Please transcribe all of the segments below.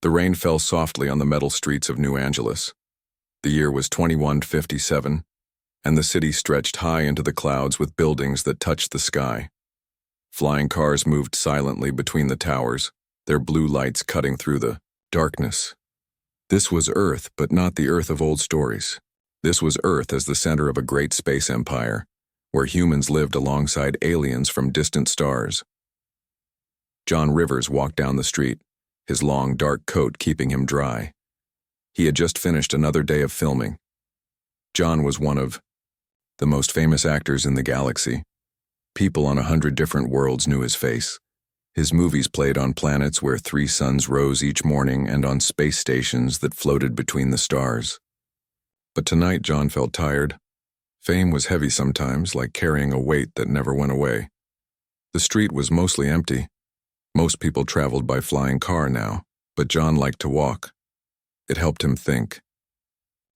The rain fell softly on the metal streets of New Angeles. The year was 2157, and the city stretched high into the clouds with buildings that touched the sky. Flying cars moved silently between the towers, their blue lights cutting through the darkness. This was Earth, but not the Earth of old stories. This was Earth as the center of a great space empire, where humans lived alongside aliens from distant stars. John Rivers walked down the street, his long, dark coat keeping him dry. He had just finished another day of filming. John was one of the most famous actors in the galaxy. People on 100 different worlds knew his face. His movies played on planets where 3 suns rose each morning and on space stations that floated between the stars. But tonight John felt tired. Fame was heavy sometimes, like carrying a weight that never went away. The street was mostly empty. Most people traveled by flying car now, but John liked to walk. It helped him think.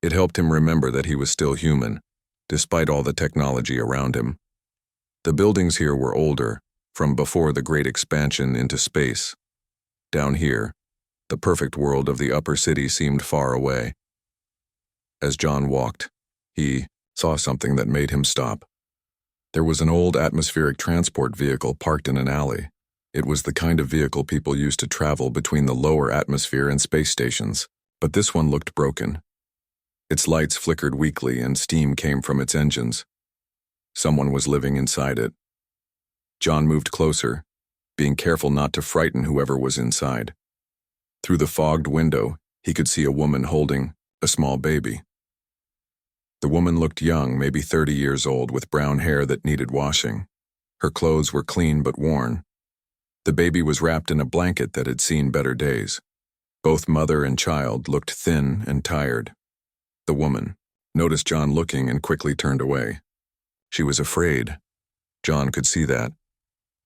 It helped him remember that he was still human, despite all the technology around him. The buildings here were older, from before the great expansion into space. Down here, the perfect world of the upper city seemed far away. As John walked, he saw something that made him stop. There was an old atmospheric transport vehicle parked in an alley. It was the kind of vehicle people used to travel between the lower atmosphere and space stations, but this one looked broken. Its lights flickered weakly and steam came from its engines. Someone was living inside it. John moved closer, being careful not to frighten whoever was inside. Through the fogged window, he could see a woman holding a small baby. The woman looked young, maybe 30 years old, with brown hair that needed washing. Her clothes were clean but worn. The baby was wrapped in a blanket that had seen better days. Both mother and child looked thin and tired. The woman noticed John looking and quickly turned away. She was afraid. John could see that.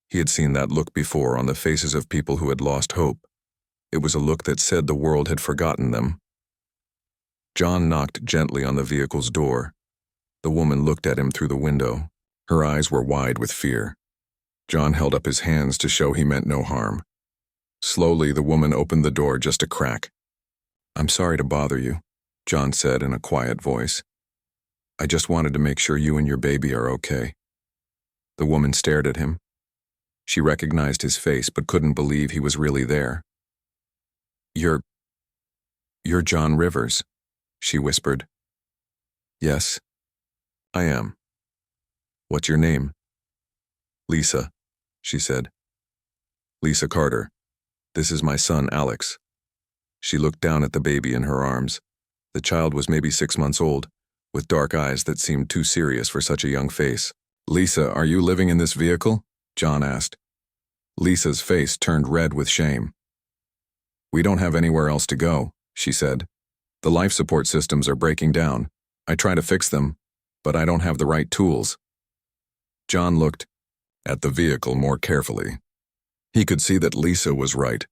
He had seen that look before on the faces of people who had lost hope. It was a look that said the world had forgotten them. John knocked gently on the vehicle's door. The woman looked at him through the window. Her eyes were wide with fear. John held up his hands to show he meant no harm. Slowly, the woman opened the door just a crack. "I'm sorry to bother you," John said in a quiet voice. "I just wanted to make sure you and your baby are okay." The woman stared at him. She recognized his face but couldn't believe he was really there. You're John Rivers," she whispered. "Yes, I am. What's your name?" "Lisa," she said. "Lisa Carter. This is my son, Alex." She looked down at the baby in her arms. The child was maybe 6 months old, with dark eyes that seemed too serious for such a young face. "Lisa, are you living in this vehicle?" John asked. Lisa's face turned red with shame. "We don't have anywhere else to go," she said. "The life support systems are breaking down. I try to fix them, but I don't have the right tools." John looked at the vehicle more carefully. He could see that Lisa was right.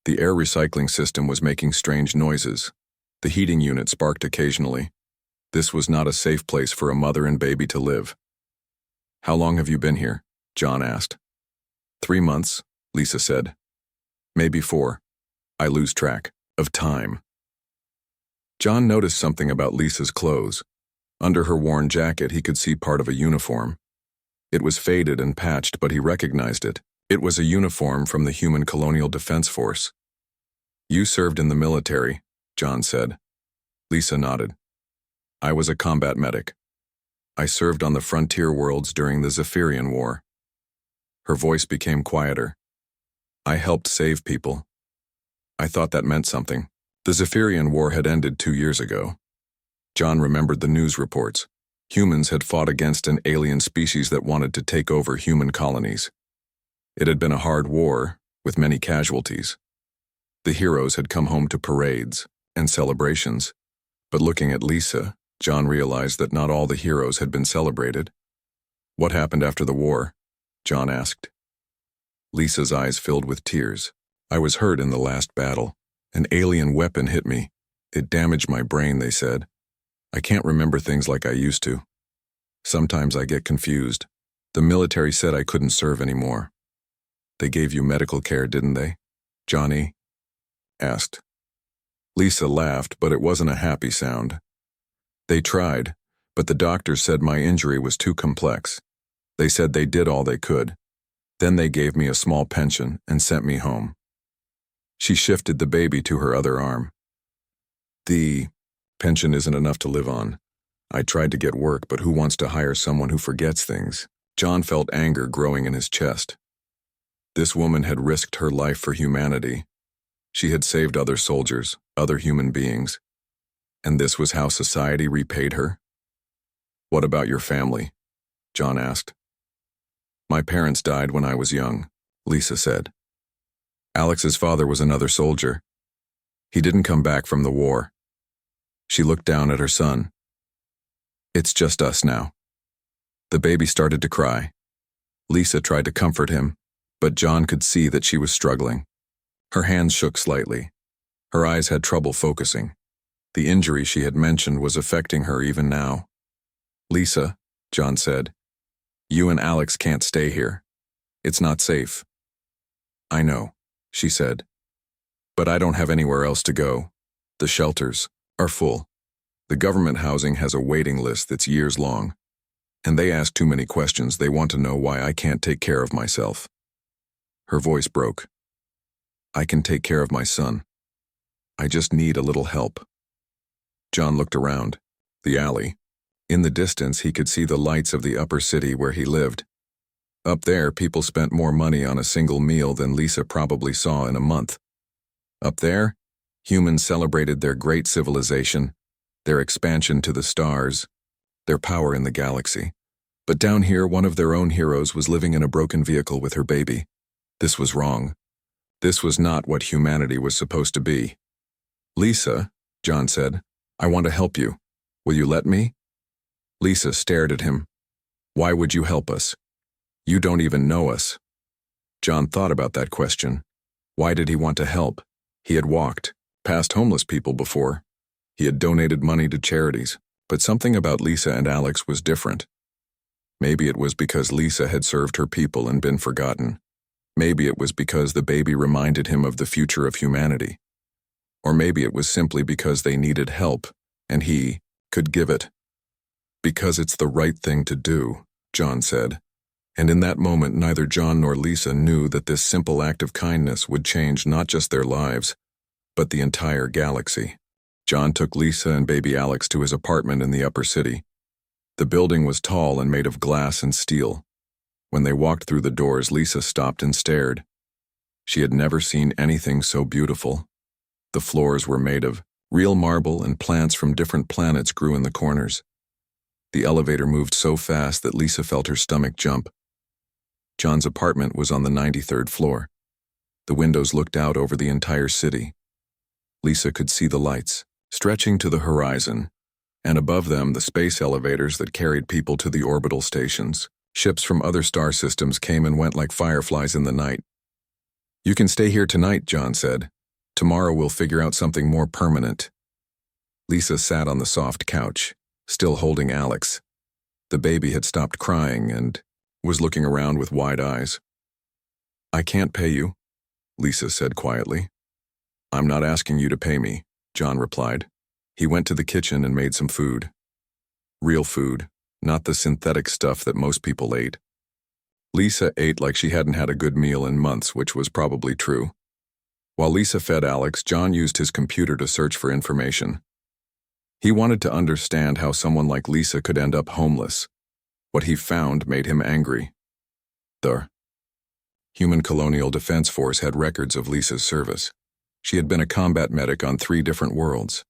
The air recycling system was making strange noises. The heating unit sparked occasionally. This was not a safe place for a mother and baby to live. "How long have you been here?" John asked. 3 months, Lisa said. "Maybe 4. I lose track of time." John noticed something about Lisa's clothes. Under her worn jacket, he could see part of a uniform. It was faded and patched, but he recognized it. It was a uniform from the Human Colonial Defense Force. "You served in the military," John said. Lisa nodded. "I was a combat medic. I served on the frontier worlds during the Zephyrian War." Her voice became quieter. "I helped save people. I thought that meant something." The Zephyrian War had ended 2 years ago. John remembered the news reports. Humans had fought against an alien species that wanted to take over human colonies. It had been a hard war, with many casualties. The heroes had come home to parades and celebrations, but looking at Lisa, John realized that not all the heroes had been celebrated. "What happened after the war?" John asked. Lisa's eyes filled with tears. "I was hurt in the last battle. An alien weapon hit me. It damaged my brain," they said. "I can't remember things like I used to. Sometimes I get confused. The military said I couldn't serve anymore." "They gave you medical care, didn't they?" Johnny. asked. Lisa laughed, but it wasn't a happy sound. They tried, but the doctors said my injury was too complex. They said they did all they could. Then they gave me a small pension and sent me home. She shifted the baby to her other arm. The pension isn't enough to live on. I tried to get work, but who wants to hire someone who forgets things? John felt anger growing in his chest. This woman had risked her life for humanity. She had saved other soldiers, other human beings. And this was how society repaid her? What about your family? John asked. My parents died when I was young, Lisa said. Alex's father was another soldier. He didn't come back from the war. She looked down at her son. It's just us now. The baby started to cry. Lisa tried to comfort him, but John could see that she was struggling. Her hands shook slightly. Her eyes had trouble focusing. The injury she had mentioned was affecting her even now. Lisa, John said, you and Alex can't stay here. It's not safe. I know, she said. But I don't have anywhere else to go. The shelters are full. The government housing has a waiting list that's years long. And they ask too many questions. They want to know why I can't take care of myself. Her voice broke. I can take care of my son. I just need a little help. John looked around. The alley. In the distance, he could see the lights of the upper city where he lived. Up there, people spent more money on a single meal than Lisa probably saw in a month. Up there, humans celebrated their great civilization, their expansion to the stars, their power in the galaxy. But down here, one of their own heroes was living in a broken vehicle with her baby. This was wrong. This was not what humanity was supposed to be. Lisa, John said, I want to help you. Will you let me? Lisa stared at him. Why would you help us? You don't even know us. John thought about that question. Why did he want to help? He had walked past homeless people before. He had donated money to charities, but something about Lisa and Alex was different. Maybe it was because Lisa had served her people and been forgotten. Maybe it was because the baby reminded him of the future of humanity. Or maybe it was simply because they needed help, and he could give it. Because it's the right thing to do, John said. And in that moment, neither John nor Lisa knew that this simple act of kindness would change not just their lives, but the entire galaxy. John took Lisa and baby Alex to his apartment in the upper city. The building was tall and made of glass and steel. When they walked through the doors, Lisa stopped and stared. She had never seen anything so beautiful. The floors were made of real marble, and plants from different planets grew in the corners. The elevator moved so fast that Lisa felt her stomach jump. John's apartment was on the 93rd floor. The windows looked out over the entire city. Lisa could see the lights, stretching to the horizon, and above them the space elevators that carried people to the orbital stations. Ships from other star systems came and went like fireflies in the night. You can stay here tonight, John said. Tomorrow we'll figure out something more permanent. Lisa sat on the soft couch, still holding Alex. The baby had stopped crying and was looking around with wide eyes. I can't pay you, Lisa said quietly. I'm not asking you to pay me, John replied. He went to the kitchen and made some food. Real food, not the synthetic stuff that most people ate. Lisa ate like she hadn't had a good meal in months, which was probably true. While Lisa fed Alex, John used his computer to search for information. He wanted to understand how someone like Lisa could end up homeless. What he found made him angry. The Human Colonial Defense Force had records of Lisa's service. She had been a combat medic on 3 different worlds.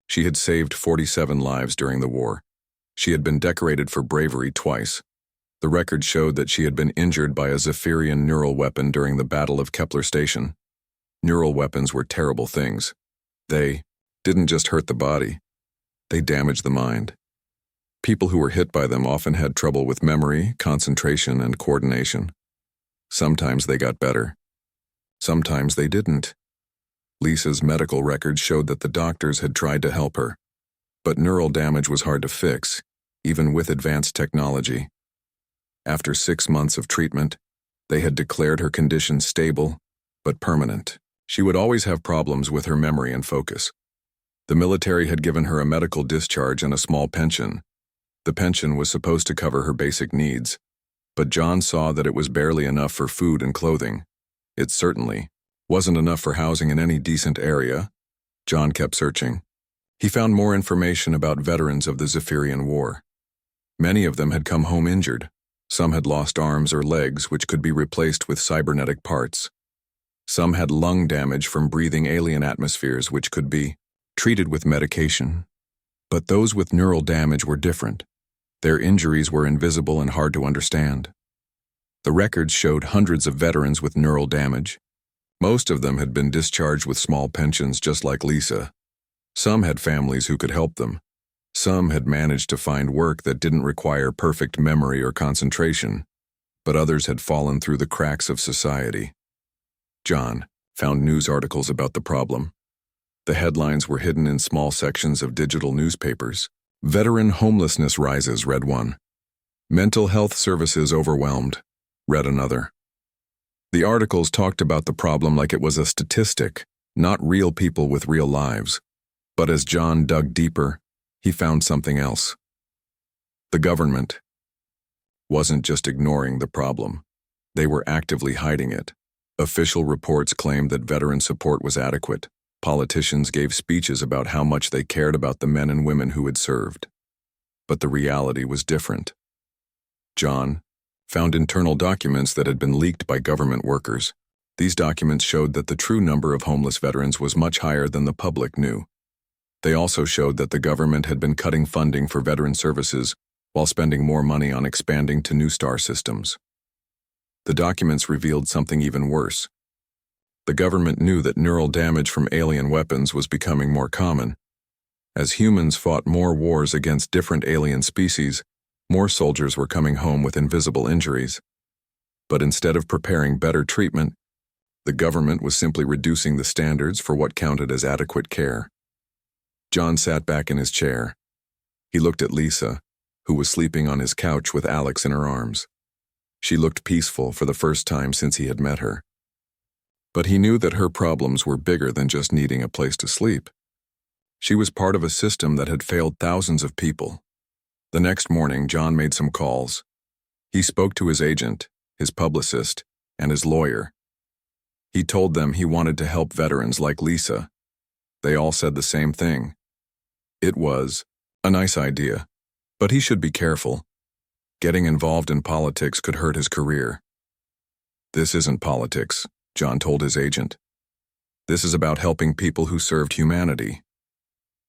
She had saved 47 lives during the war. She had been decorated for bravery twice. The record showed that she had been injured by a Zephyrian neural weapon during the Battle of Kepler Station. Neural weapons were terrible things. They didn't just hurt the body. They damaged the mind. People who were hit by them often had trouble with memory, concentration, and coordination. Sometimes they got better. Sometimes they didn't. Lisa's medical records showed that the doctors had tried to help her, but neural damage was hard to fix, even with advanced technology. After 6 months of treatment, they had declared her condition stable, but permanent. She would always have problems with her memory and focus. The military had given her a medical discharge and a small pension. The pension was supposed to cover her basic needs, but John saw that it was barely enough for food and clothing. It certainly wasn't enough for housing in any decent area. John kept searching. He found more information about veterans of the Zephyrian War. Many of them had come home injured. Some had lost arms or legs, which could be replaced with cybernetic parts. Some had lung damage from breathing alien atmospheres, which could be treated with medication. But those with neural damage were different. Their injuries were invisible and hard to understand. The records showed hundreds of veterans with neural damage. Most of them had been discharged with small pensions just like Lisa. Some had families who could help them. Some had managed to find work that didn't require perfect memory or concentration, but others had fallen through the cracks of society. John found news articles about the problem. The headlines were hidden in small sections of digital newspapers. Veteran homelessness rises, read one. Mental health services overwhelmed, read another. The articles talked about the problem like it was a statistic, not real people with real lives. But as John dug deeper, he found something else. The government wasn't just ignoring the problem. They were actively hiding it. Official reports claimed that veteran support was adequate. Politicians gave speeches about how much they cared about the men and women who had served. But the reality was different. John found internal documents that had been leaked by government workers. These documents showed that the true number of homeless veterans was much higher than the public knew. They also showed that the government had been cutting funding for veteran services while spending more money on expanding to new star systems. The documents revealed something even worse. The government knew that neural damage from alien weapons was becoming more common. As humans fought more wars against different alien species, more soldiers were coming home with invisible injuries. But instead of preparing better treatment, the government was simply reducing the standards for what counted as adequate care. John sat back in his chair. He looked at Lisa, who was sleeping on his couch with Alex in her arms. She looked peaceful for the first time since he had met her. But he knew that her problems were bigger than just needing a place to sleep. She was part of a system that had failed thousands of people. The next morning, John made some calls. He spoke to his agent, his publicist, and his lawyer. He told them he wanted to help veterans like Lisa. They all said the same thing. It was a nice idea, but he should be careful. Getting involved in politics could hurt his career. This isn't politics, John told his agent. This is about helping people who served humanity.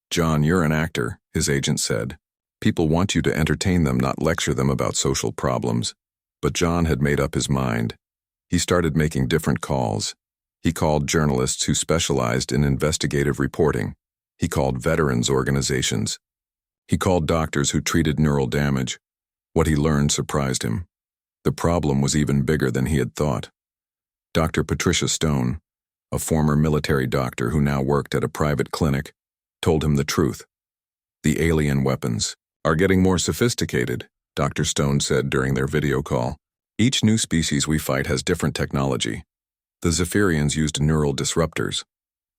John, you're an actor, his agent said. People want you to entertain them, not lecture them about social problems. But John had made up his mind. He started making different calls. He called journalists who specialized in investigative reporting. He called veterans organizations. He called doctors who treated neural damage. What he learned surprised him. The problem was even bigger than he had thought. Dr. Patricia Stone, a former military doctor who now worked at a private clinic, told him the truth. The alien weapons are getting more sophisticated, Dr. Stone said during their video call. Each new species we fight has different technology. The Zephyrians used neural disruptors.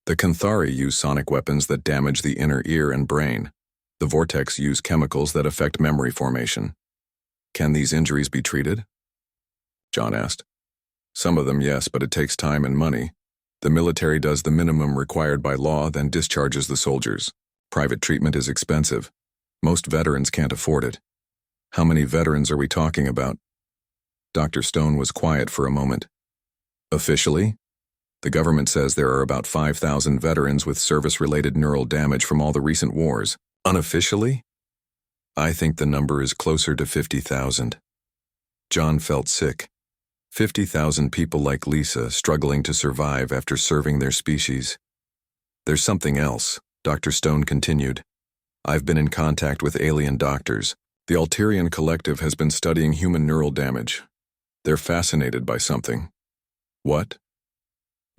The Canthari use sonic weapons that damage the inner ear and brain. The Vortex use chemicals that affect memory formation. Can these injuries be treated? John asked. Some of them, yes, but it takes time and money. The military does the minimum required by law, then discharges the soldiers. Private treatment is expensive. Most veterans can't afford it. How many veterans are we talking about? Dr. Stone was quiet for a moment. Officially, the government says there are about 5,000 veterans with service-related neural damage from all the recent wars. Unofficially? I think the number is closer to 50,000. John felt sick. 50,000 people like Lisa struggling to survive after serving their species. There's something else, Dr. Stone continued. I've been in contact with alien doctors. The Alterian Collective has been studying human neural damage. They're fascinated by something. What?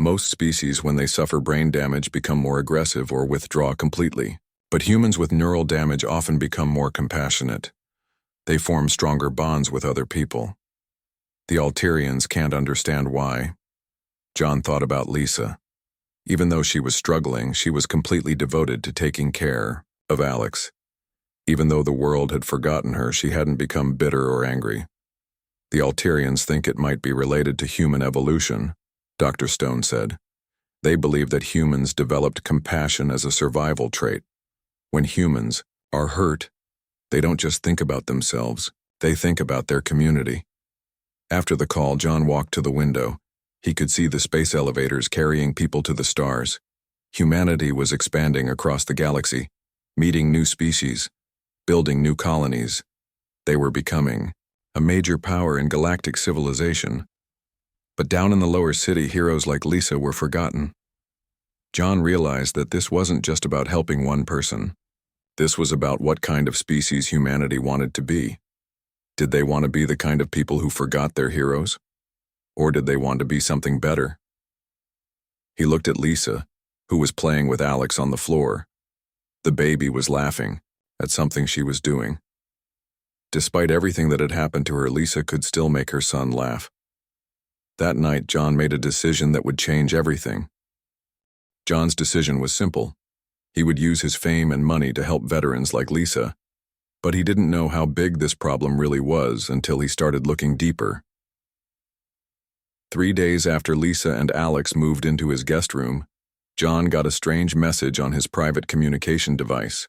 Most species, when they suffer brain damage, become more aggressive or withdraw completely. But humans with neural damage often become more compassionate. They form stronger bonds with other people. The Alterians can't understand why. John thought about Lisa. Even though she was struggling, she was completely devoted to taking care of Alex. Even though the world had forgotten her, she hadn't become bitter or angry. The Alterians think it might be related to human evolution, Dr. Stone said. They believe that humans developed compassion as a survival trait. When humans are hurt, they don't just think about themselves, they think about their community. After the call, John walked to the window. He could see the space elevators carrying people to the stars. Humanity was expanding across the galaxy, meeting new species, building new colonies. They were becoming a major power in galactic civilization. But down in the lower city, heroes like Lisa were forgotten. John realized that this wasn't just about helping one person. This was about what kind of species humanity wanted to be. Did they want to be the kind of people who forgot their heroes? Or did they want to be something better? He looked at Lisa, who was playing with Alex on the floor. The baby was laughing at something she was doing. Despite everything that had happened to her, Lisa could still make her son laugh. That night, John made a decision that would change everything. John's decision was simple. He would use his fame and money to help veterans like Lisa, but he didn't know how big this problem really was until he started looking deeper. 3 days after Lisa and Alex moved into his guest room, John got a strange message on his private communication device.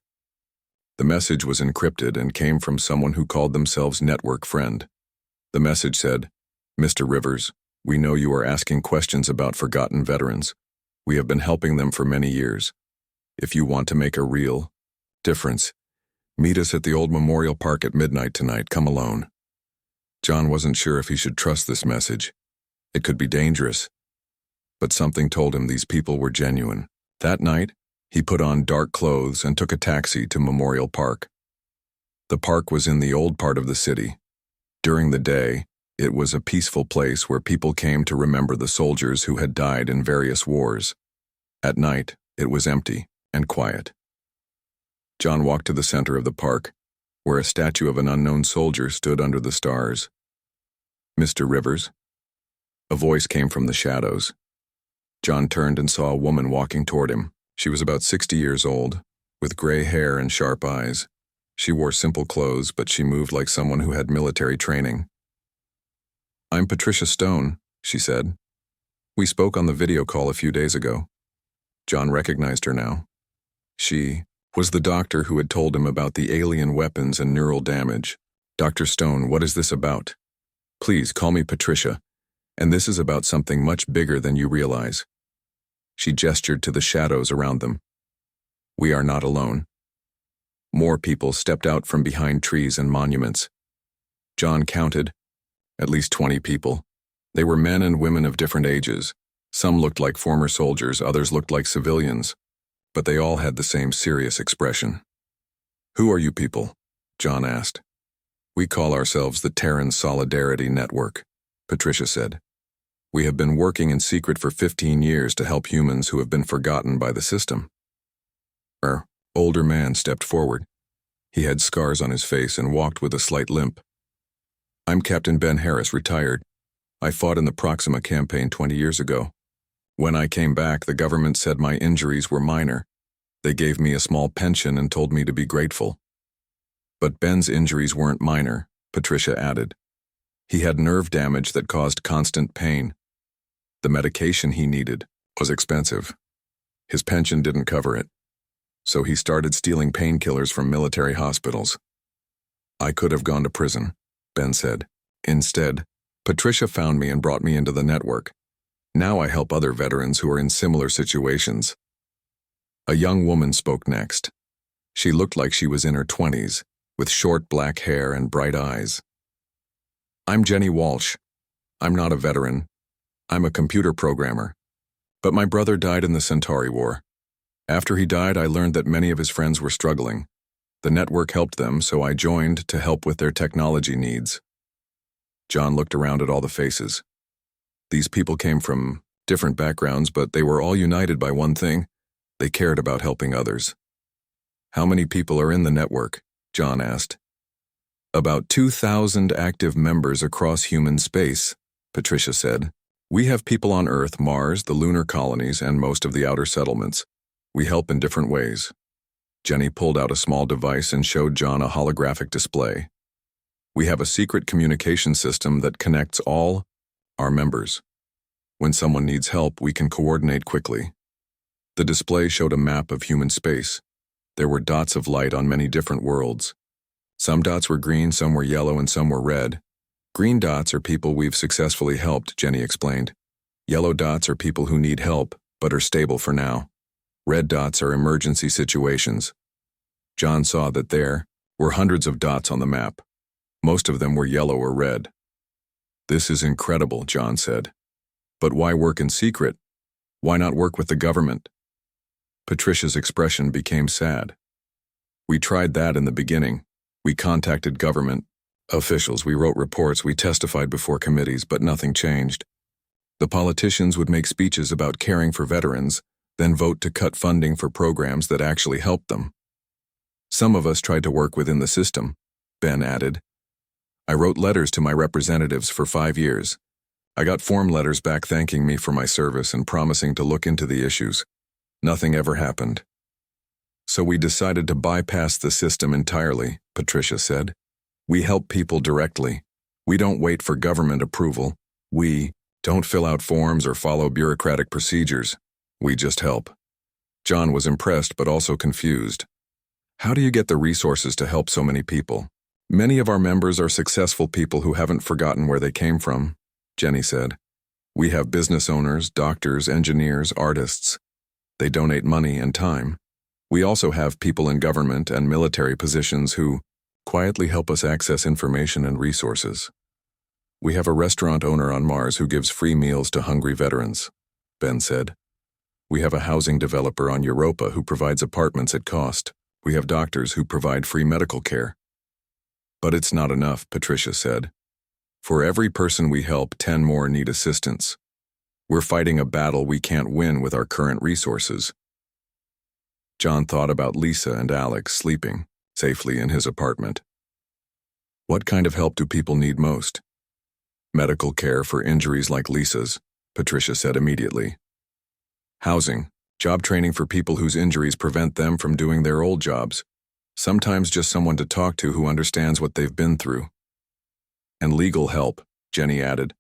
The message was encrypted and came from someone who called themselves Network Friend. The message said, "Mr. Rivers, we know you are asking questions about forgotten veterans. We have been helping them for many years. If you want to make a real difference, meet us at the old Memorial Park at midnight tonight. Come alone." John wasn't sure if he should trust this message. It could be dangerous. But something told him these people were genuine. That night, he put on dark clothes and took a taxi to Memorial Park. The park was in the old part of the city. During the day, it was a peaceful place where people came to remember the soldiers who had died in various wars. At night, it was empty and quiet. John walked to the center of the park, where a statue of an unknown soldier stood under the stars. "Mr. Rivers?" A voice came from the shadows. John turned and saw a woman walking toward him. She was about 60 years old, with gray hair and sharp eyes. She wore simple clothes, but she moved like someone who had military training. "I'm Patricia Stone," she said. "We spoke on the video call a few days ago." John recognized her now. She was the doctor who had told him about the alien weapons and neural damage. "Dr. Stone, what is this about?" "Please call me Patricia, and this is about something much bigger than you realize." She gestured to the shadows around them. "We are not alone." More people stepped out from behind trees and monuments. John counted at least 20 people. They were men and women of different ages. Some looked like former soldiers, others looked like civilians, but they all had the same serious expression. "Who are you people?" John asked. "We call ourselves the Terran Solidarity Network," Patricia said. "We have been working in secret for 15 years to help humans who have been forgotten by the system." An older man stepped forward. He had scars on his face and walked with a slight limp. "I'm Captain Ben Harris, retired. I fought in the Proxima campaign 20 years ago. When I came back, the government said my injuries were minor. They gave me a small pension and told me to be grateful." "But Ben's injuries weren't minor," Patricia added. "He had nerve damage that caused constant pain. The medication he needed was expensive. His pension didn't cover it, so he started stealing painkillers from military hospitals. I could have gone to prison," Ben said. "Instead, Patricia found me and brought me into the network. Now I help other veterans who are in similar situations." A young woman spoke next. She looked like she was in her 20s, with short black hair and bright eyes. "I'm Jenny Walsh. I'm not a veteran. I'm a computer programmer. But my brother died in the Centauri War. After he died, I learned that many of his friends were struggling. The network helped them, so I joined to help with their technology needs." John looked around at all the faces. These people came from different backgrounds, but they were all united by one thing. They cared about helping others. "How many people are in the network?" John asked. "About 2,000 active members across human space," Patricia said. We have people on Earth, Mars, the lunar colonies, and most of the outer settlements. We help in different ways. Jenny pulled out a small device and showed John a holographic display. We have a secret communication system that connects all our members. When someone needs help, we can coordinate quickly. The display showed a map of human space. There were dots of light on many different worlds. Some dots were green, some were yellow, and some were red. Green dots are people we've successfully helped, Jenny explained. Yellow dots are people who need help, but are stable for now. Red dots are emergency situations. John saw that there were hundreds of dots on the map. Most of them were yellow or red. This is incredible, John said. But why work in secret? Why not work with the government? Patricia's expression became sad. We tried that in the beginning. We contacted government officials, we wrote reports, we testified before committees, but nothing changed. The politicians would make speeches about caring for veterans, then vote to cut funding for programs that actually helped them. Some of us tried to work within the system, Ben added. I wrote letters to my representatives for 5 years. I got form letters back thanking me for my service and promising to look into the issues. Nothing ever happened. So we decided to bypass the system entirely, Patricia said. We help people directly. We don't wait for government approval. We don't fill out forms or follow bureaucratic procedures. We just help. John was impressed but also confused. How do you get the resources to help so many people? Many of our members are successful people who haven't forgotten where they came from, Jenny said. We have business owners, doctors, engineers, artists. They donate money and time. We also have people in government and military positions who quietly help us access information and resources. We have a restaurant owner on Mars who gives free meals to hungry veterans, Ben said. We have a housing developer on Europa who provides apartments at cost. We have doctors who provide free medical care. But it's not enough, Patricia said. For every person we help, 10 more need assistance. We're fighting a battle we can't win with our current resources. John thought about Lisa and Alex sleeping safely in his apartment. What kind of help do people need most? Medical care for injuries like Lisa's, Patricia said immediately. Housing, job training for people whose injuries prevent them from doing their old jobs. Sometimes just someone to talk to who understands what they've been through. And legal help, Jenny added.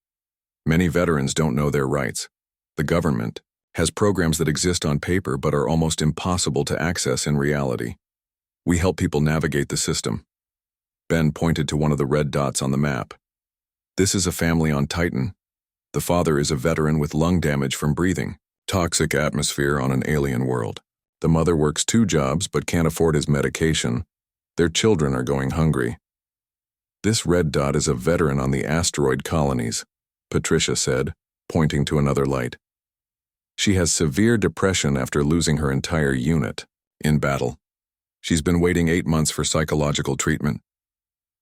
Many veterans don't know their rights. The government has programs that exist on paper but are almost impossible to access in reality. We help people navigate the system. Ben pointed to one of the red dots on the map. This is a family on Titan. The father is a veteran with lung damage from breathing. Toxic atmosphere on an alien world. The mother works 2 jobs but can't afford his medication. Their children are going hungry. This red dot is a veteran on the asteroid colonies, Patricia said, pointing to another light. She has severe depression after losing her entire unit in battle. She's been waiting 8 months for psychological treatment.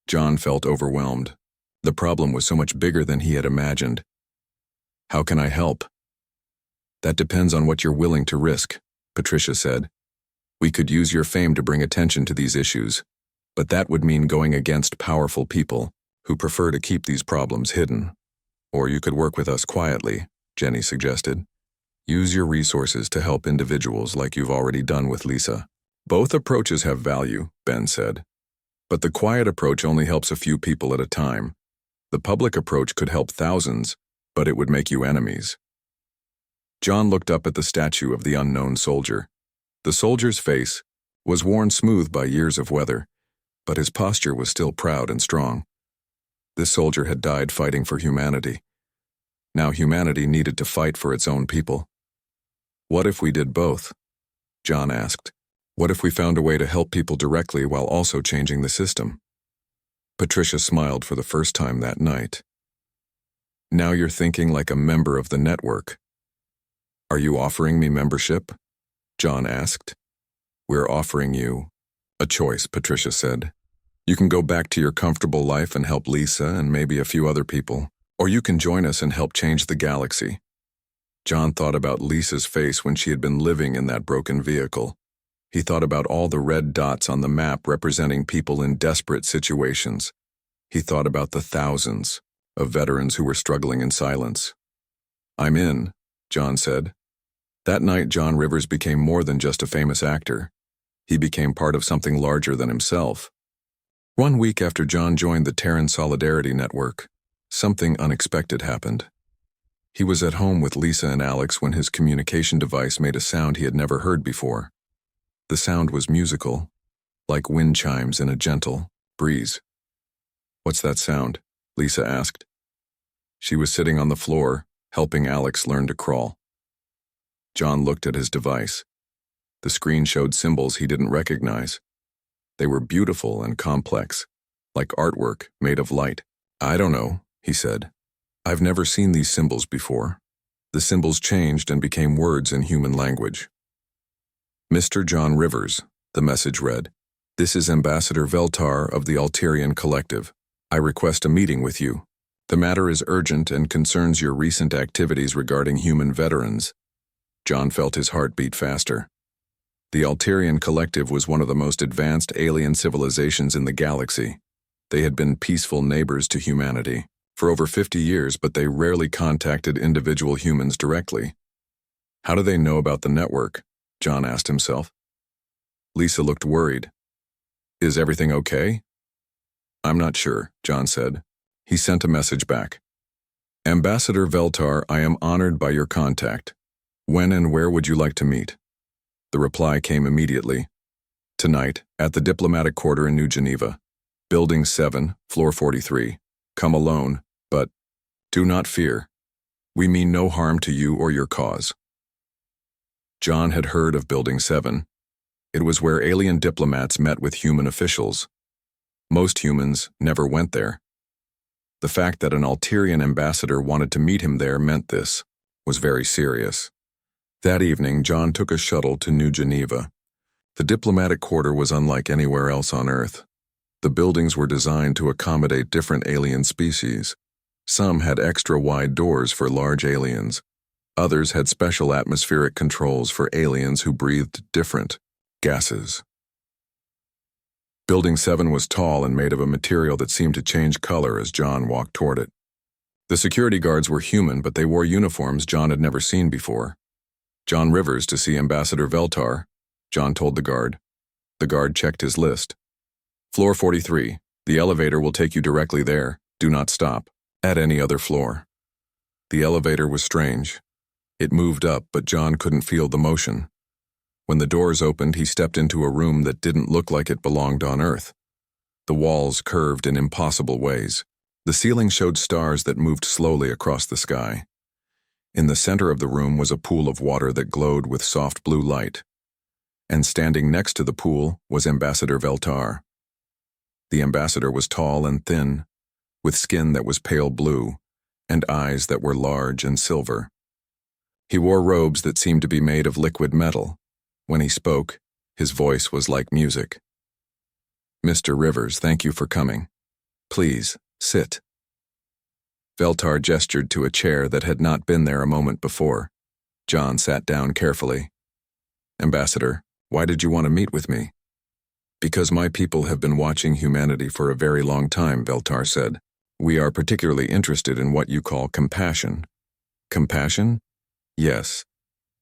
John felt overwhelmed. The problem was so much bigger than he had imagined. How can I help? That depends on what you're willing to risk, Patricia said. We could use your fame to bring attention to these issues, but that would mean going against powerful people who prefer to keep these problems hidden. Or you could work with us quietly, Jenny suggested. Use your resources to help individuals like you've already done with Lisa. Both approaches have value, Ben said. But the quiet approach only helps a few people at a time. The public approach could help thousands, but it would make you enemies. John looked up at the statue of the unknown soldier. The soldier's face was worn smooth by years of weather, but his posture was still proud and strong. This soldier had died fighting for humanity. Now humanity needed to fight for its own people. What if we did both? John asked. What if we found a way to help people directly while also changing the system? Patricia smiled for the first time that night. Now you're thinking like a member of the network. Are you offering me membership? John asked. We're offering you a choice, Patricia said. You can go back to your comfortable life and help Lisa and maybe a few other people, or you can join us and help change the galaxy. John thought about Lisa's face when she had been living in that broken vehicle. He thought about all the red dots on the map representing people in desperate situations. He thought about the thousands of veterans who were struggling in silence. I'm in, John said. That night, John Rivers became more than just a famous actor. He became part of something larger than himself. 1 week after John joined the Terran Solidarity Network, something unexpected happened. He was at home with Lisa and Alex when his communication device made a sound he had never heard before. The sound was musical, like wind chimes in a gentle breeze. "What's that sound?" Lisa asked. She was sitting on the floor, helping Alex learn to crawl. John looked at his device. The screen showed symbols he didn't recognize. They were beautiful and complex, like artwork made of light. "I don't know," he said. "I've never seen these symbols before." The symbols changed and became words in human language. "Mr. John Rivers," the message read. "This is Ambassador Veltar of the Alterian Collective. I request a meeting with you. The matter is urgent and concerns your recent activities regarding human veterans." John felt his heart beat faster. The Alterian Collective was one of the most advanced alien civilizations in the galaxy. They had been peaceful neighbors to humanity for over 50 years, but they rarely contacted individual humans directly. How do they know about the network? John asked himself. Lisa looked worried. "Is everything okay?" "I'm not sure," John said. He sent a message back. "Ambassador Veltar, I am honored by your contact. When and where would you like to meet?" The reply came immediately. "Tonight, at the diplomatic quarter in New Geneva. Building 7, floor 43. Come alone, but do not fear. We mean no harm to you or your cause." John had heard of Building 7. It was where alien diplomats met with human officials. Most humans never went there. The fact that an Alterian ambassador wanted to meet him there meant this was very serious. That evening, John took a shuttle to New Geneva. The diplomatic quarter was unlike anywhere else on Earth. The buildings were designed to accommodate different alien species. Some had extra wide doors for large aliens. Others had special atmospheric controls for aliens who breathed different gases. Building 7 was tall and made of a material that seemed to change color as John walked toward it. The security guards were human, but they wore uniforms John had never seen before. "John Rivers to see Ambassador Veltar," John told the guard. The guard checked his list. "Floor 43. The elevator will take you directly there. Do not stop at any other floor." The elevator was strange. It moved up, but John couldn't feel the motion. When the doors opened, he stepped into a room that didn't look like it belonged on Earth. The walls curved in impossible ways. The ceiling showed stars that moved slowly across the sky. In the center of the room was a pool of water that glowed with soft blue light. And standing next to the pool was Ambassador Veltar. The ambassador was tall and thin, with skin that was pale blue, and eyes that were large and silver. He wore robes that seemed to be made of liquid metal. When he spoke, his voice was like music. "Mr. Rivers, thank you for coming. Please, sit." Veltar gestured to a chair that had not been there a moment before. John sat down carefully. "Ambassador, why did you want to meet with me?" "Because my people have been watching humanity for a very long time," Veltar said. "We are particularly interested in what you call compassion." "Compassion?" "Yes.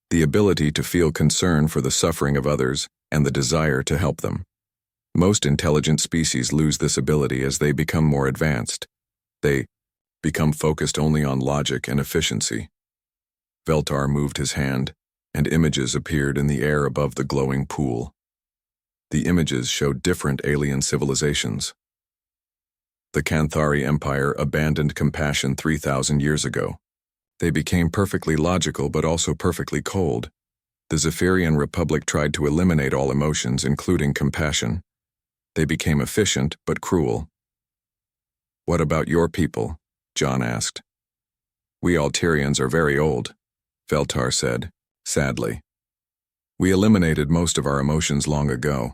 The ability to feel concern for the suffering of others and the desire to help them. Most intelligent species lose this ability as they become more advanced. They become focused only on logic and efficiency." Veltar moved his hand, and images appeared in the air above the glowing pool. The images showed different alien civilizations. The Canthari Empire abandoned compassion 3,000 years ago. They became perfectly logical but also perfectly cold. The Zephyrian Republic tried to eliminate all emotions, including compassion. They became efficient but cruel. "What about your people?" John asked. "We Alterians are very old," Veltar said, sadly. "We eliminated most of our emotions long ago.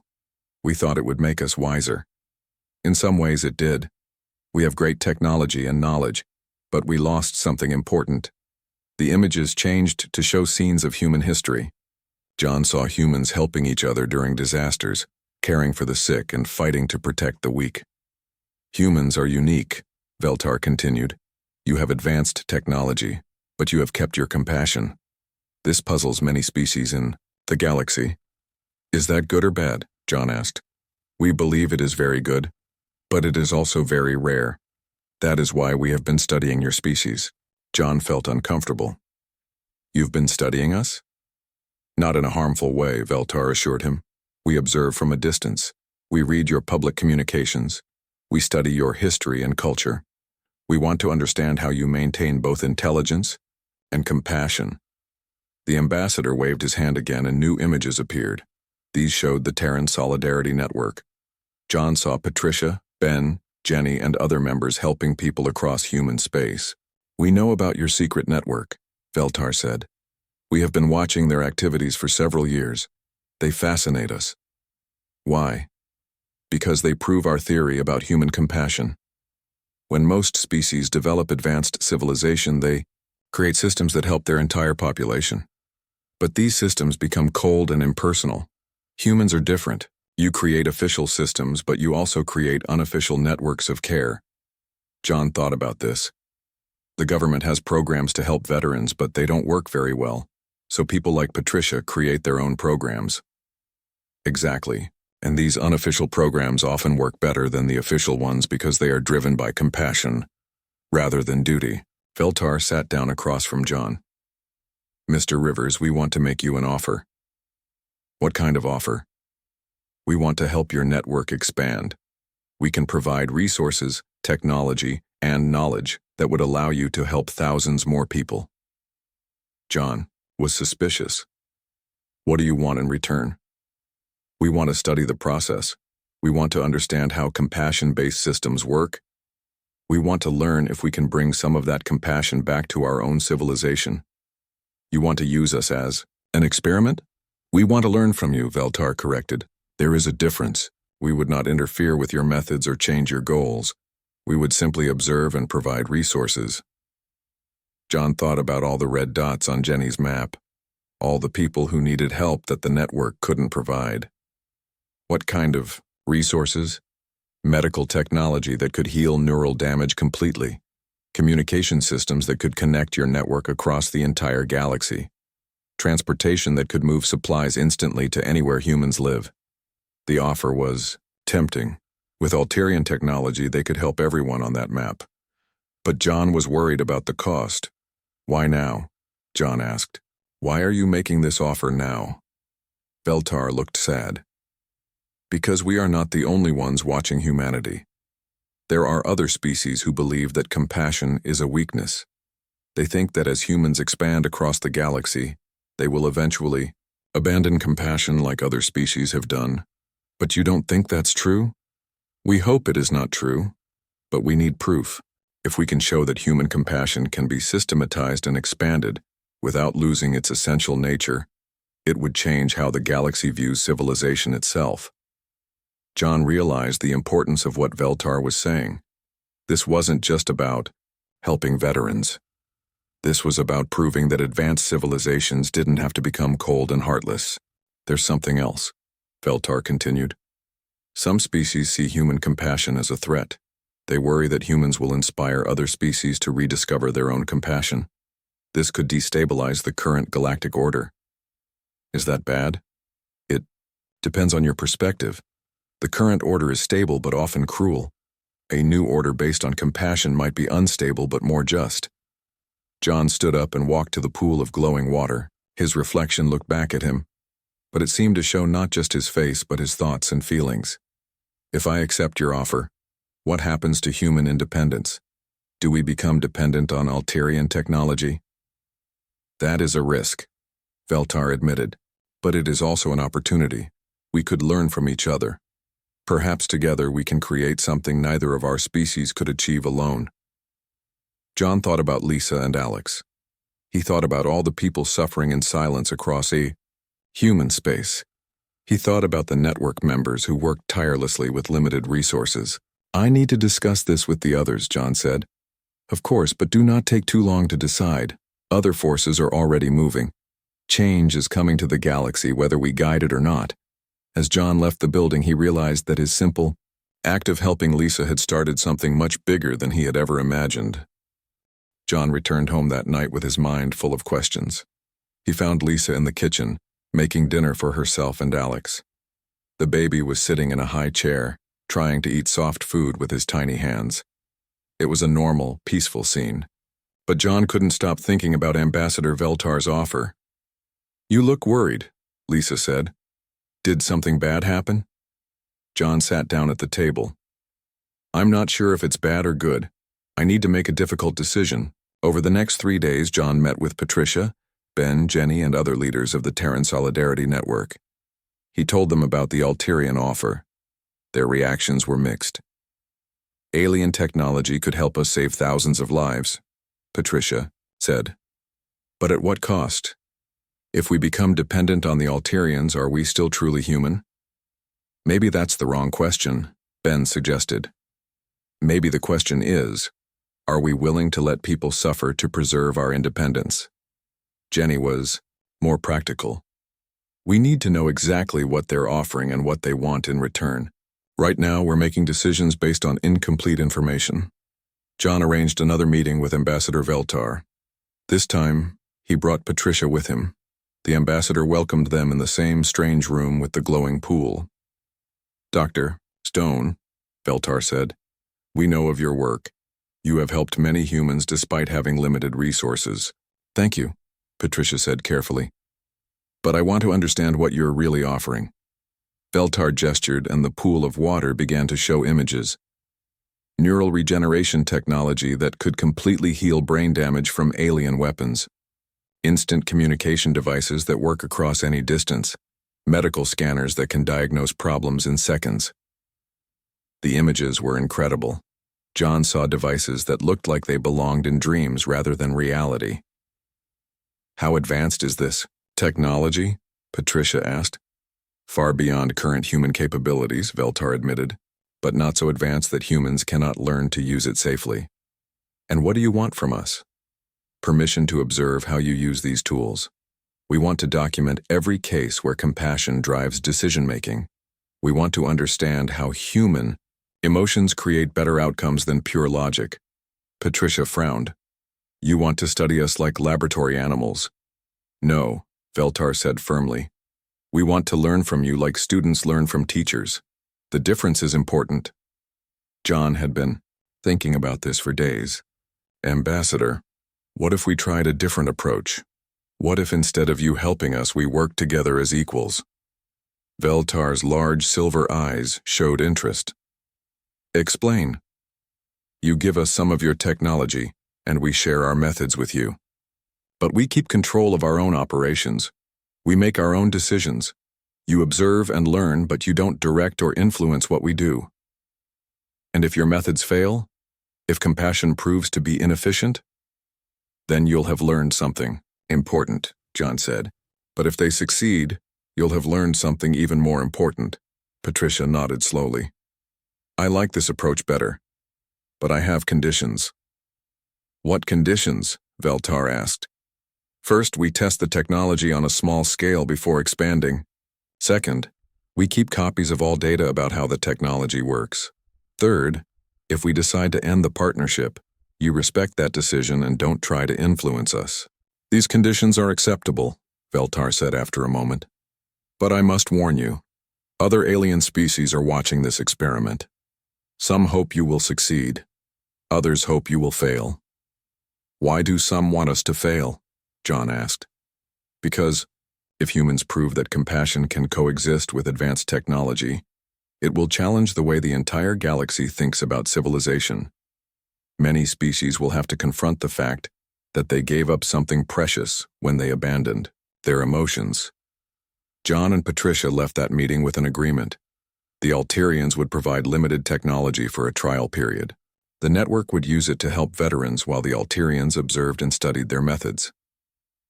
We thought it would make us wiser. In some ways it did. We have great technology and knowledge, but we lost something important. The images changed to show scenes of human history. John saw humans helping each other during disasters, caring for the sick and fighting to protect the weak. Humans are unique," Veltar continued. "You have advanced technology, But you have kept your compassion. This puzzles many species in the galaxy. Is that good or bad? John asked. We believe it is very good, but it is also very rare. That is why we have been studying your species. John felt uncomfortable. You've been studying us? Not in a harmful way, Veltar assured him. We observe from a distance. We read your public communications. We study your history and culture. We want to understand how you maintain both intelligence and compassion. The ambassador waved his hand again and new images appeared. These showed the Terran Solidarity Network. John saw Patricia, Ben, Jenny, and other members helping people across human space. We know about your secret network, Veltar said. We have been watching their activities for several years. They fascinate us. Why? Because they prove our theory about human compassion. When most species develop advanced civilization, they create systems that help their entire population. But these systems become cold and impersonal. Humans are different. You create official systems, but you also create unofficial networks of care. John thought about this. The government has programs to help veterans, but they don't work very well. So people like Patricia create their own programs. Exactly. And these unofficial programs often work better than the official ones because they are driven by compassion rather than duty. Veltar sat down across from John. Mr. Rivers, we want to make you an offer. What kind of offer? We want to help your network expand. We can provide resources, technology, and knowledge that would allow you to help thousands more people. John was suspicious. What do you want in return? We want to study the process. We want to understand how compassion-based systems work. We want to learn if we can bring some of that compassion back to our own civilization. You want to use us as an experiment? We want to learn from you, Veltar corrected. There is a difference. We would not interfere with your methods or change your goals. We would simply observe and provide resources. John thought about all the red dots on Jenny's map, all the people who needed help that the network couldn't provide. What kind of resources? Medical technology that could heal neural damage completely. Communication systems that could connect your network across the entire galaxy. Transportation that could move supplies instantly to anywhere humans live. The offer was tempting. With Alterian technology, they could help everyone on that map. But John was worried about the cost. Why now? John asked. Why are you making this offer now? Veltar looked sad. Because we are not the only ones watching humanity. There are other species who believe that compassion is a weakness. They think that as humans expand across the galaxy, they will eventually abandon compassion like other species have done. But you don't think that's true? We hope it is not true, but we need proof. If we can show that human compassion can be systematized and expanded without losing its essential nature, it would change how the galaxy views civilization itself. John realized the importance of what Veltar was saying. This wasn't just about helping veterans. This was about proving that advanced civilizations didn't have to become cold and heartless. There's something else, Veltar continued. Some species see human compassion as a threat. They worry that humans will inspire other species to rediscover their own compassion. This could destabilize the current galactic order. Is that bad? It depends on your perspective. The current order is stable but often cruel. A new order based on compassion might be unstable but more just. John stood up and walked to the pool of glowing water. His reflection looked back at him, but it seemed to show not just his face but his thoughts and feelings. If I accept your offer, what happens to human independence? Do we become dependent on Alterian technology? That is a risk, Veltar admitted, but it is also an opportunity. We could learn from each other. Perhaps together we can create something neither of our species could achieve alone. John thought about Lisa and Alex. He thought about all the people suffering in silence across a human space. He thought about the network members who worked tirelessly with limited resources. I need to discuss this with the others, John said. Of course, but do not take too long to decide. Other forces are already moving. Change is coming to the galaxy whether we guide it or not. As John left the building, he realized that his simple act of helping Lisa had started something much bigger than he had ever imagined. John returned home that night with his mind full of questions. He found Lisa in the kitchen, making dinner for herself and Alex. The baby was sitting in a high chair, trying to eat soft food with his tiny hands. It was a normal, peaceful scene. But John couldn't stop thinking about Ambassador Veltar's offer. "You look worried," Lisa said. "Did something bad happen?" John sat down at the table. "I'm not sure if it's bad or good. I need to make a difficult decision." Over the next 3 days, John met with Patricia, Ben, Jenny, and other leaders of the Terran Solidarity Network. He told them about the Alterian offer. Their reactions were mixed. "Alien technology could help us save thousands of lives," Patricia said. "But at what cost? If we become dependent on the Alterians, are we still truly human?" "Maybe that's the wrong question," Ben suggested. "Maybe the question is, are we willing to let people suffer to preserve our independence?" Jenny was more practical. "We need to know exactly what they're offering and what they want in return. Right now, we're making decisions based on incomplete information." John arranged another meeting with Ambassador Veltar. This time, he brought Patricia with him. The ambassador welcomed them in the same strange room with the glowing pool. "Dr. Stone," Veltar said, "we know of your work. You have helped many humans despite having limited resources." "Thank you," Patricia said carefully. "But I want to understand what you're really offering." Veltar gestured, and the pool of water began to show images. Neural regeneration technology that could completely heal brain damage from alien weapons. Instant communication devices that work across any distance. Medical scanners that can diagnose problems in seconds. The images were incredible. John saw devices that looked like they belonged in dreams rather than reality. "How advanced is this technology?" Patricia asked. "Far beyond current human capabilities," Veltar admitted, "but not so advanced that humans cannot learn to use it safely." "And what do you want from us?" "Permission to observe how you use these tools. We want to document every case where compassion drives decision-making. We want to understand how human emotions create better outcomes than pure logic." Patricia frowned. "You want to study us like laboratory animals?" "No," Veltar said firmly. "We want to learn from you like students learn from teachers. The difference is important." John had been thinking about this for days. "Ambassador, what if we tried a different approach? What if instead of you helping us, we worked together as equals?" Veltar's large silver eyes showed interest. "Explain." "You give us some of your technology, and we share our methods with you. But we keep control of our own operations. We make our own decisions. You observe and learn, but you don't direct or influence what we do. And if your methods fail, if compassion proves to be inefficient, then you'll have learned something important," John said. "But if they succeed, you'll have learned something even more important." Patricia nodded slowly. "I like this approach better, but I have conditions." "What conditions?" Veltar asked. "First, we test the technology on a small scale before expanding. Second, we keep copies of all data about how the technology works. Third, if we decide to end the partnership, you respect that decision and don't try to influence us." "These conditions are acceptable," Veltar said after a moment. "But I must warn you, other alien species are watching this experiment. Some hope you will succeed. Others hope you will fail." "Why do some want us to fail?" John asked. "Because if humans prove that compassion can coexist with advanced technology, it will challenge the way the entire galaxy thinks about civilization. Many species will have to confront the fact that they gave up something precious when they abandoned their emotions." John and Patricia left that meeting with an agreement. The Alterians would provide limited technology for a trial period. The network would use it to help veterans while the Alterians observed and studied their methods.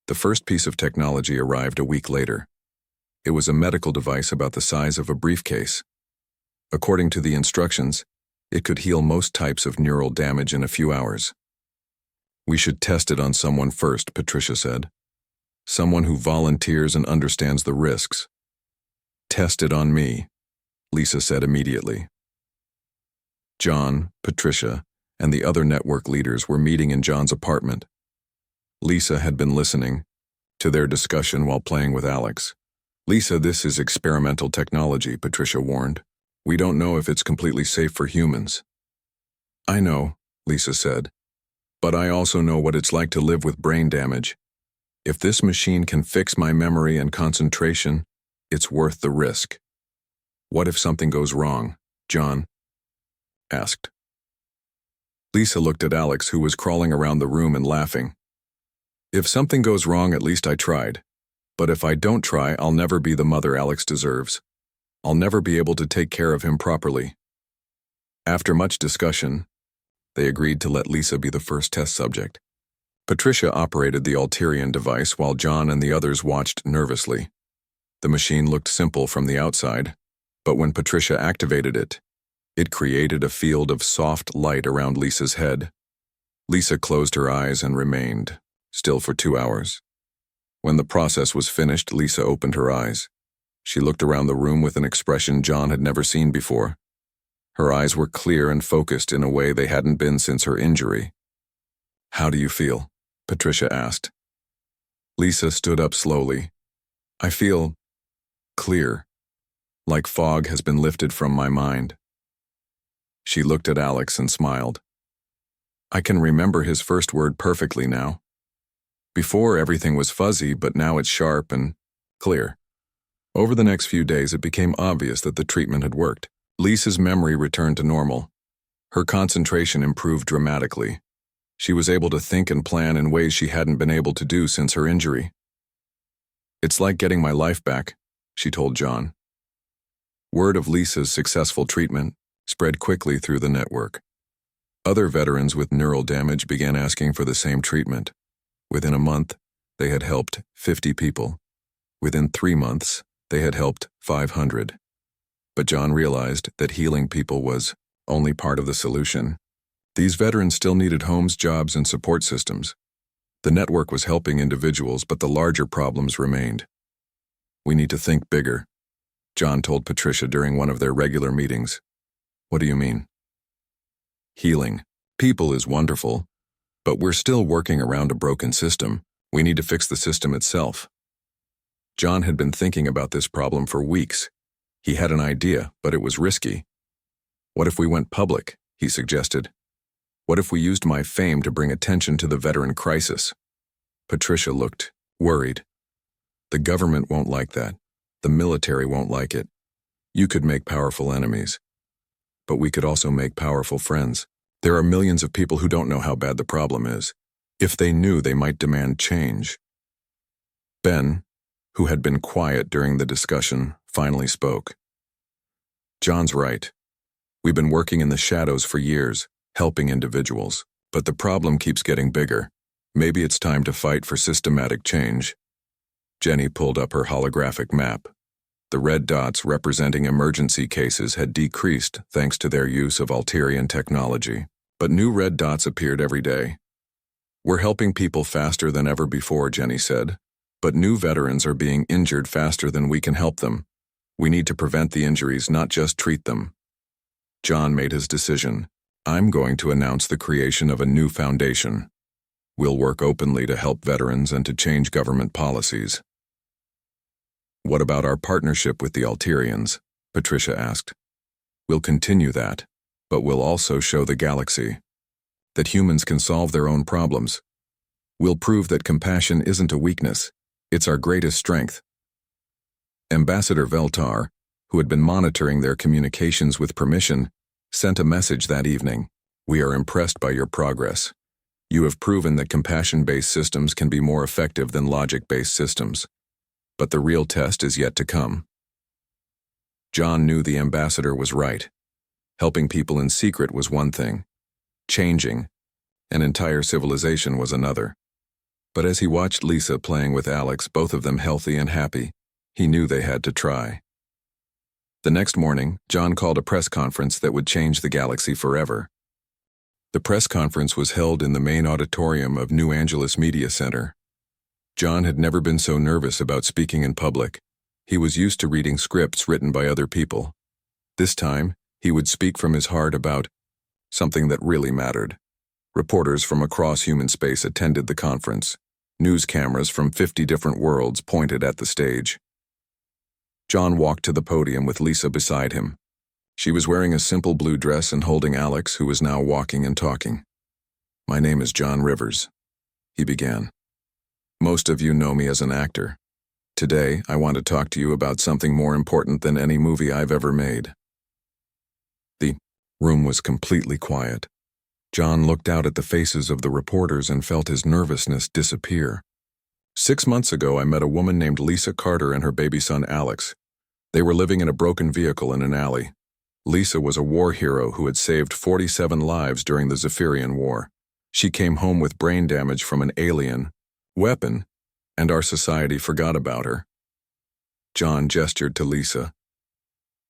The first piece of technology arrived a week later. It was a medical device about the size of a briefcase. According to the instructions, it could heal most types of neural damage in a few hours. "We should test it on someone first," Patricia said. "Someone who volunteers and understands the risks." "Test it on me," Lisa said immediately. John, Patricia, and the other network leaders were meeting in John's apartment. Lisa had been listening to their discussion while playing with Alex. "Lisa, this is experimental technology," Patricia warned. "We don't know if it's completely safe for humans." "I know," Lisa said, "but I also know what it's like to live with brain damage. If this machine can fix my memory and concentration, it's worth the risk." "What if something goes wrong?" John asked. Lisa looked at Alex, who was crawling around the room and laughing. "If something goes wrong, at least I tried. But if I don't try, I'll never be the mother Alex deserves. I'll never be able to take care of him properly." After much discussion, they agreed to let Lisa be the first test subject. Patricia operated the Alterian device while John and the others watched nervously. The machine looked simple from the outside, but when Patricia activated it, it created a field of soft light around Lisa's head. Lisa closed her eyes and remained still for 2 hours. When the process was finished, Lisa opened her eyes. She looked around the room with an expression John had never seen before. Her eyes were clear and focused in a way they hadn't been since her injury. "How do you feel?" Patricia asked. Lisa stood up slowly. "I feel clear, like fog has been lifted from my mind." She looked at Alex and smiled. "I can remember his first word perfectly now. Before, everything was fuzzy, but now it's sharp and clear." Over the next few days, it became obvious that the treatment had worked. Lisa's memory returned to normal. Her concentration improved dramatically. She was able to think and plan in ways she hadn't been able to do since her injury. "It's like getting my life back," she told John. Word of Lisa's successful treatment spread quickly through the network. Other veterans with neural damage began asking for the same treatment. Within a month, they had helped 50 people. Within 3 months, they had helped 500. But John realized that healing people was only part of the solution. These veterans still needed homes, jobs, and support systems. The network was helping individuals, but the larger problems remained. "We need to think bigger," John told Patricia during one of their regular meetings. "What do you mean?" "Healing people is wonderful, but we're still working around a broken system. We need to fix the system itself." John had been thinking about this problem for weeks. He had an idea, but it was risky. "What if we went public?" he suggested. "What if we used my fame to bring attention to the veteran crisis?" Patricia looked worried. "The government won't like that. The military won't like it. You could make powerful enemies. But we could also make powerful friends. There are millions of people who don't know how bad the problem is. If they knew, they might demand change." Ben, who had been quiet during the discussion, finally spoke. "John's right. We've been working in the shadows for years, helping individuals, but the problem keeps getting bigger. Maybe it's time to fight for systematic change." Jenny pulled up her holographic map. The red dots representing emergency cases had decreased thanks to their use of Alterian technology, but new red dots appeared every day. "We're helping people faster than ever before," Jenny said, "but new veterans are being injured faster than we can help them. We need to prevent the injuries, not just treat them." John made his decision. "I'm going to announce the creation of a new foundation. We'll work openly to help veterans and to change government policies." "What about our partnership with the Alterians?" Patricia asked. "We'll continue that, but we'll also show the galaxy that humans can solve their own problems. We'll prove that compassion isn't a weakness, it's our greatest strength." Ambassador Veltar, who had been monitoring their communications with permission, sent a message that evening. "We are impressed by your progress. You have proven that compassion-based systems can be more effective than logic-based systems. But the real test is yet to come." John knew the ambassador was right. Helping people in secret was one thing. Changing an entire civilization was another. But as he watched Lisa playing with Alex, both of them healthy and happy, he knew they had to try. The next morning, John called a press conference that would change the galaxy forever. The press conference was held in the main auditorium of New Angeles Media Center. John had never been so nervous about speaking in public. He was used to reading scripts written by other people. This time, he would speak from his heart about something that really mattered. Reporters from across human space attended the conference. News cameras from 50 different worlds pointed at the stage. John walked to the podium with Lisa beside him. She was wearing a simple blue dress and holding Alex, who was now walking and talking. "My name is John Rivers," he began. "Most of you know me as an actor. Today, I want to talk to you about something more important than any movie I've ever made." The room was completely quiet. John looked out at the faces of the reporters and felt his nervousness disappear. 6 months ago, I met a woman named Lisa Carter and her baby son Alex. They were living in a broken vehicle in an alley. Lisa was a war hero who had saved 47 lives during the Zephyrian War. She came home with brain damage from an alien weapon, and our society forgot about her. John gestured to Lisa.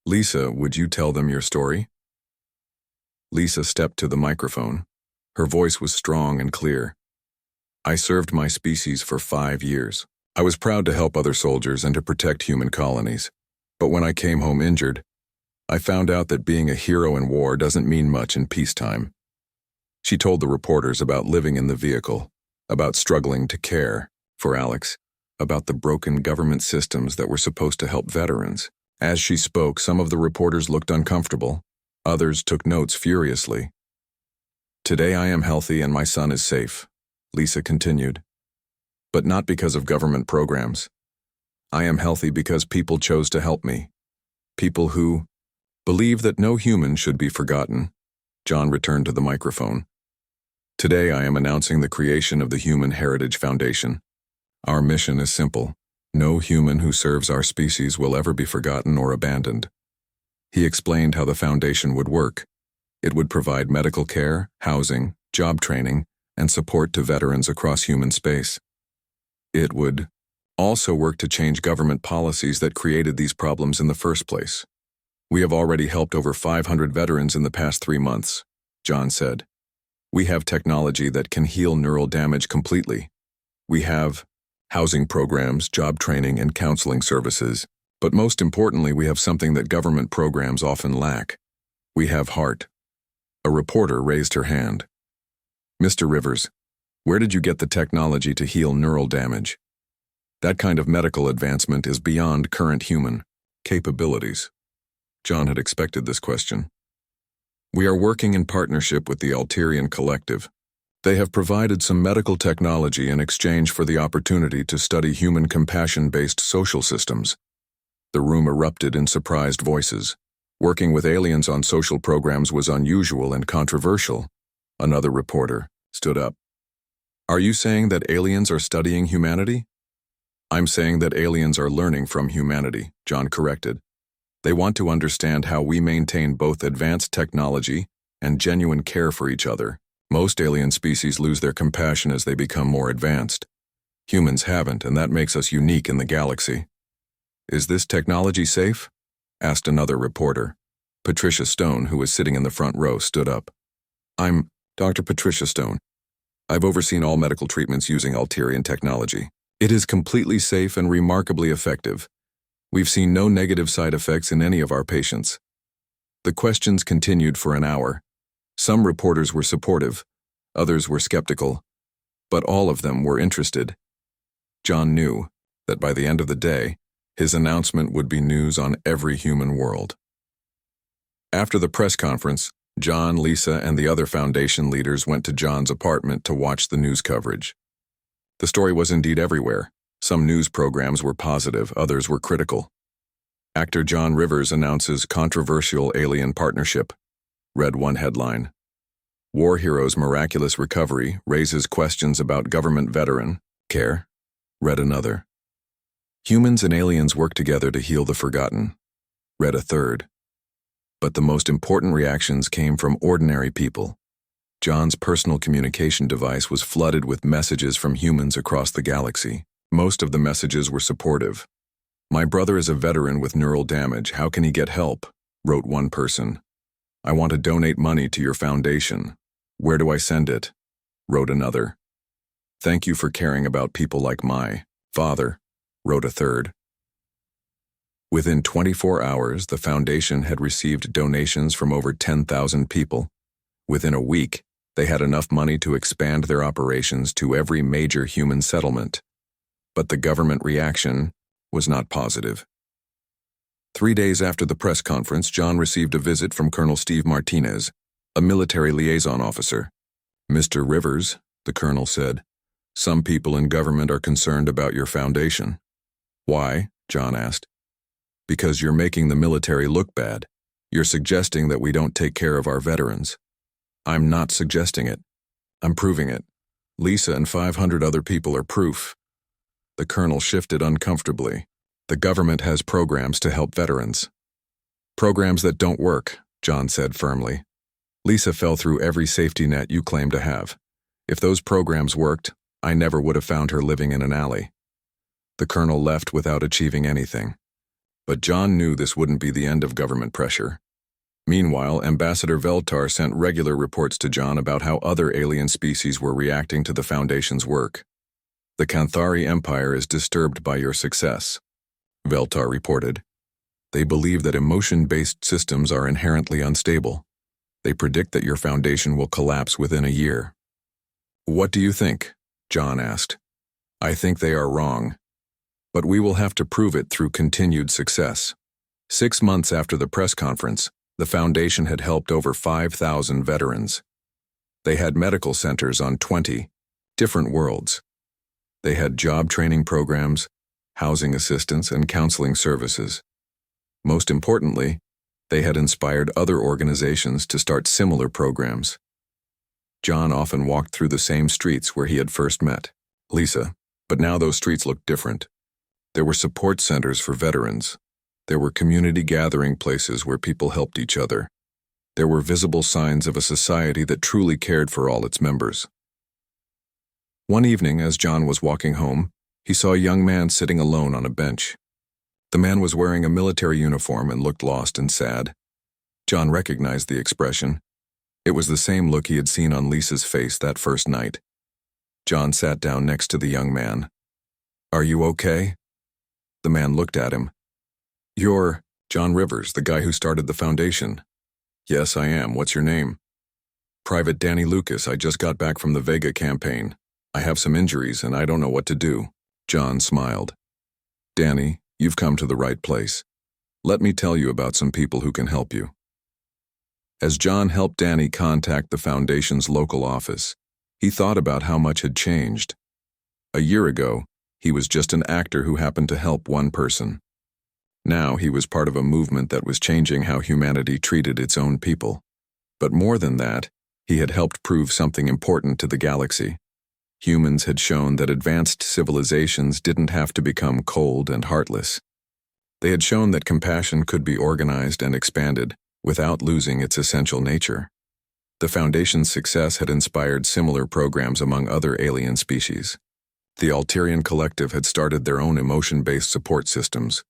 "Lisa, would you tell them your story?" Lisa stepped to the microphone. Her voice was strong and clear. "I served my species for 5 years. I was proud to help other soldiers and to protect human colonies. But when I came home injured, I found out that being a hero in war doesn't mean much in peacetime." She told the reporters about living in the vehicle, about struggling to care for Alex, about the broken government systems that were supposed to help veterans. As she spoke, some of the reporters looked uncomfortable. Others took notes furiously. "Today I am healthy and my son is safe," Lisa continued. "But not because of government programs. I am healthy because people chose to help me. People who believe that no human should be forgotten." John returned to the microphone. "Today I am announcing the creation of the Human Heritage Foundation. Our mission is simple. No human who serves our species will ever be forgotten or abandoned." He explained how the foundation would work. It would provide medical care, housing, job training, and support to veterans across human space. It would also work to change government policies that created these problems in the first place. "We have already helped over 500 veterans in the past 3 months," John said. "We have technology that can heal neural damage completely. We have housing programs, job training, and counseling services. But most importantly, we have something that government programs often lack. We have heart." A reporter raised her hand. "Mr. Rivers, where did you get the technology to heal neural damage? That kind of medical advancement is beyond current human capabilities." John had expected this question. "We are working in partnership with the Alterian Collective. They have provided some medical technology in exchange for the opportunity to study human compassion-based social systems." The room erupted in surprised voices. Working with aliens on social programs was unusual and controversial. Another reporter stood up. "Are you saying that aliens are studying humanity?" "I'm saying that aliens are learning from humanity," John corrected. "They want to understand how we maintain both advanced technology and genuine care for each other. Most alien species lose their compassion as they become more advanced. Humans haven't, and that makes us unique in the galaxy." "Is this technology safe?" asked another reporter. Patricia Stone, who was sitting in the front row, stood up. "I'm Dr. Patricia Stone. I've overseen all medical treatments using Alterian technology. It is completely safe and remarkably effective. We've seen no negative side effects in any of our patients." The questions continued for an hour. Some reporters were supportive, others were skeptical, but all of them were interested. John knew that by the end of the day, his announcement would be news on every human world. After the press conference, John, Lisa, and the other foundation leaders went to John's apartment to watch the news coverage. The story was indeed everywhere. Some news programs were positive, others were critical. "Actor John Rivers announces controversial alien partnership," read one headline. "War hero's miraculous recovery raises questions about government veteran care," read another. "Humans and aliens work together to heal the forgotten," read a third. But the most important reactions came from ordinary people. John's personal communication device was flooded with messages from humans across the galaxy. Most of the messages were supportive. "My brother is a veteran with neural damage. How can he get help?" wrote one person. "I want to donate money to your foundation. Where do I send it?" wrote another. "Thank you for caring about people like my father," wrote a third. Within 24 hours, the foundation had received donations from over 10,000 people. Within a week, they had enough money to expand their operations to every major human settlement. But the government reaction was not positive. 3 days after the press conference, John received a visit from Colonel Steve Martinez, a military liaison officer. "Mr. Rivers," the colonel said, "some people in government are concerned about your foundation." "Why?" John asked. "Because you're making the military look bad. You're suggesting that we don't take care of our veterans." "I'm not suggesting it. I'm proving it. Lisa and 500 other people are proof." The colonel shifted uncomfortably. "The government has programs to help veterans." "Programs that don't work," John said firmly. "Lisa fell through every safety net you claim to have. If those programs worked, I never would have found her living in an alley." The colonel left without achieving anything. But John knew this wouldn't be the end of government pressure. Meanwhile, Ambassador Veltar sent regular reports to John about how other alien species were reacting to the Foundation's work. "The Kanthari Empire is disturbed by your success," Veltar reported. "They believe that emotion-based systems are inherently unstable. They predict that your foundation will collapse within a year." "What do you think?" John asked. "I think they are wrong. But we will have to prove it through continued success." 6 months after the press conference, the Foundation had helped over 5,000 veterans. They had medical centers on 20 different worlds. They had job training programs, housing assistance, and counseling services. Most importantly, they had inspired other organizations to start similar programs. John often walked through the same streets where he had first met Lisa, but now those streets looked different. There were support centers for veterans. There were community gathering places where people helped each other. There were visible signs of a society that truly cared for all its members. One evening, as John was walking home, he saw a young man sitting alone on a bench. The man was wearing a military uniform and looked lost and sad. John recognized the expression. It was the same look he had seen on Lisa's face that first night. John sat down next to the young man. "Are you okay?" The man looked at him. "You're John Rivers, the guy who started the Foundation." "Yes, I am. What's your name?" "Private Danny Lucas. I just got back from the Vega campaign. I have some injuries and I don't know what to do." John smiled. "Danny, you've come to the right place. Let me tell you about some people who can help you." As John helped Danny contact the Foundation's local office, he thought about how much had changed. A year ago, he was just an actor who happened to help one person. Now he was part of a movement that was changing how humanity treated its own people. But more than that, he had helped prove something important to the galaxy. Humans had shown that advanced civilizations didn't have to become cold and heartless. They had shown that compassion could be organized and expanded without losing its essential nature. The Foundation's success had inspired similar programs among other alien species. The Alterian Collective had started their own emotion-based support systems.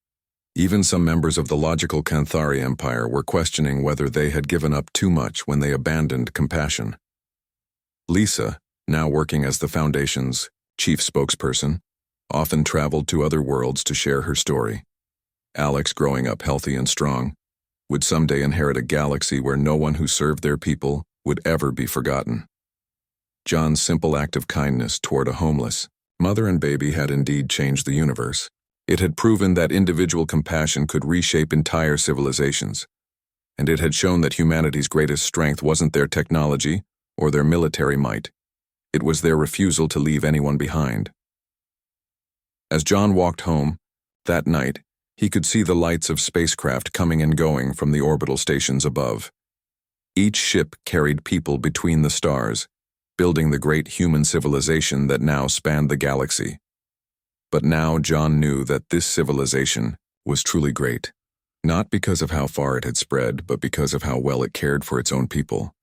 Even some members of the logical Kanthari Empire were questioning whether they had given up too much when they abandoned compassion. Lisa, now working as the Foundation's chief spokesperson, often traveled to other worlds to share her story. Alex, growing up healthy and strong, would someday inherit a galaxy where no one who served their people would ever be forgotten. John's simple act of kindness toward a homeless mother and baby had indeed changed the universe. It had proven that individual compassion could reshape entire civilizations, and it had shown that humanity's greatest strength wasn't their technology or their military might. It was their refusal to leave anyone behind. As John walked home, that night, he could see the lights of spacecraft coming and going from the orbital stations above. Each ship carried people between the stars, building the great human civilization that now spanned the galaxy. But now John knew that this civilization was truly great, not because of how far it had spread, but because of how well it cared for its own people.